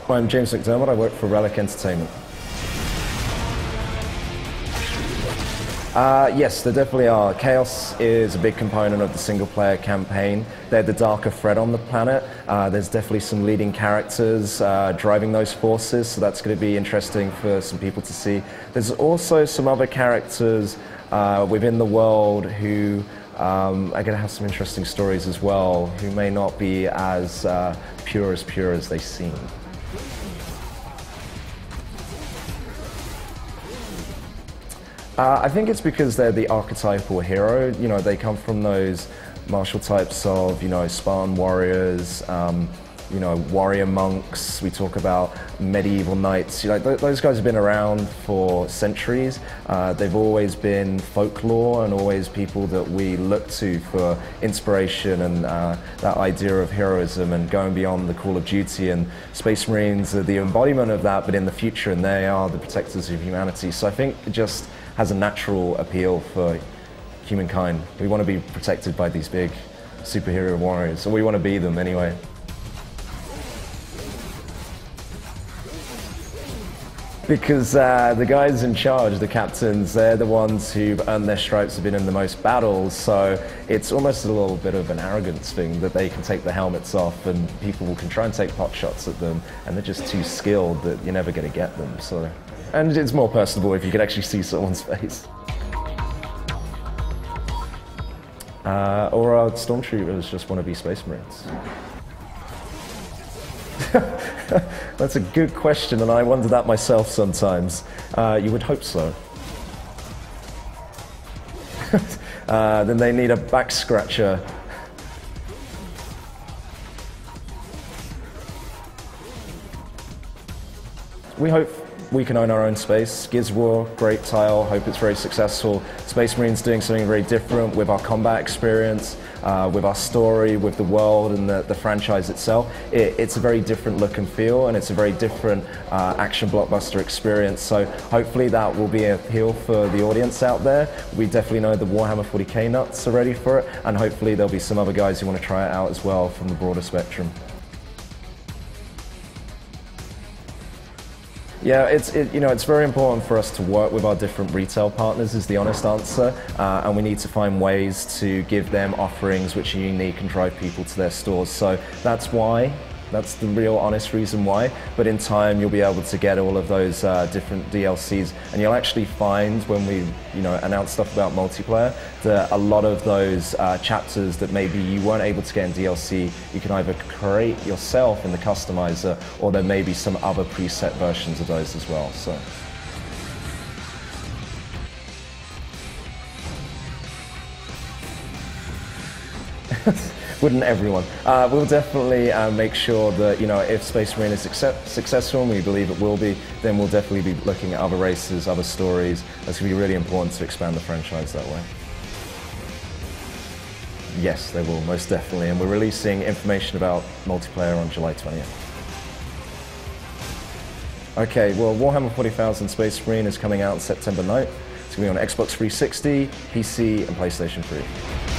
I'm James McDermott, I work for Relic Entertainment. Yes, there definitely are. Chaos is a big component of the single-player campaign. They're the darker threat on the planet. There's definitely some leading characters driving those forces, so that's going to be interesting for some people to see. There's also some other characters within the world who are going to have some interesting stories as well, who may not be as pure as they seem. I think it's because they're the archetypal hero. You know, they come from those martial types of, you know, Spartan warriors, you know, warrior monks. We talk about medieval knights. You know, those guys have been around for centuries. They've always been folklore and always people that we look to for inspiration and that idea of heroism and going beyond the call of duty. And Space Marines are the embodiment of that, but in the future, and they are the protectors of humanity. So I think it just has a natural appeal for humankind. We want to be protected by these big superhero warriors, or we want to be them anyway. Because the guys in charge, the captains, they're the ones who've earned their stripes, have been in the most battles, so it's almost a little bit of an arrogance thing that they can take the helmets off and people can try and take pot shots at them, and they're just too skilled that you're never going to get them. So. And it's more personable if you can actually see someone's face. Or our stormtroopers just want to be Space Marines. That's a good question, and I wonder that myself sometimes. You would hope so. Then they need a back scratcher. We hope we can own our own space. Giz War, great tile, hope it's very successful. Space Marines doing something very different with our combat experience, with our story, with the world and the franchise itself. It's a very different look and feel, and it's a very different action blockbuster experience. So hopefully that will be an appeal for the audience out there. We definitely know the Warhammer 40k nuts are ready for it, and hopefully there'll be some other guys who want to try it out as well from the broader spectrum. Yeah, it's very important for us to work with our different retail partners is the honest answer, and we need to find ways to give them offerings which are unique and drive people to their stores. So that's why. That's the real honest reason why, but in time you'll be able to get all of those different DLCs, and you'll actually find when we announce stuff about multiplayer that a lot of those chapters that maybe you weren't able to get in DLC, you can either create yourself in the customizer, or there may be some other preset versions of those as well. So. Wouldn't everyone? We'll definitely make sure that, if Space Marine is successful, and we believe it will be, then we'll definitely be looking at other races, other stories. That's going to be really important to expand the franchise that way. Yes, they will, most definitely. And we're releasing information about multiplayer on July 20th. Okay, well, Warhammer 40,000 Space Marine is coming out on September 9th. It's going to be on Xbox 360, PC, and PlayStation 3.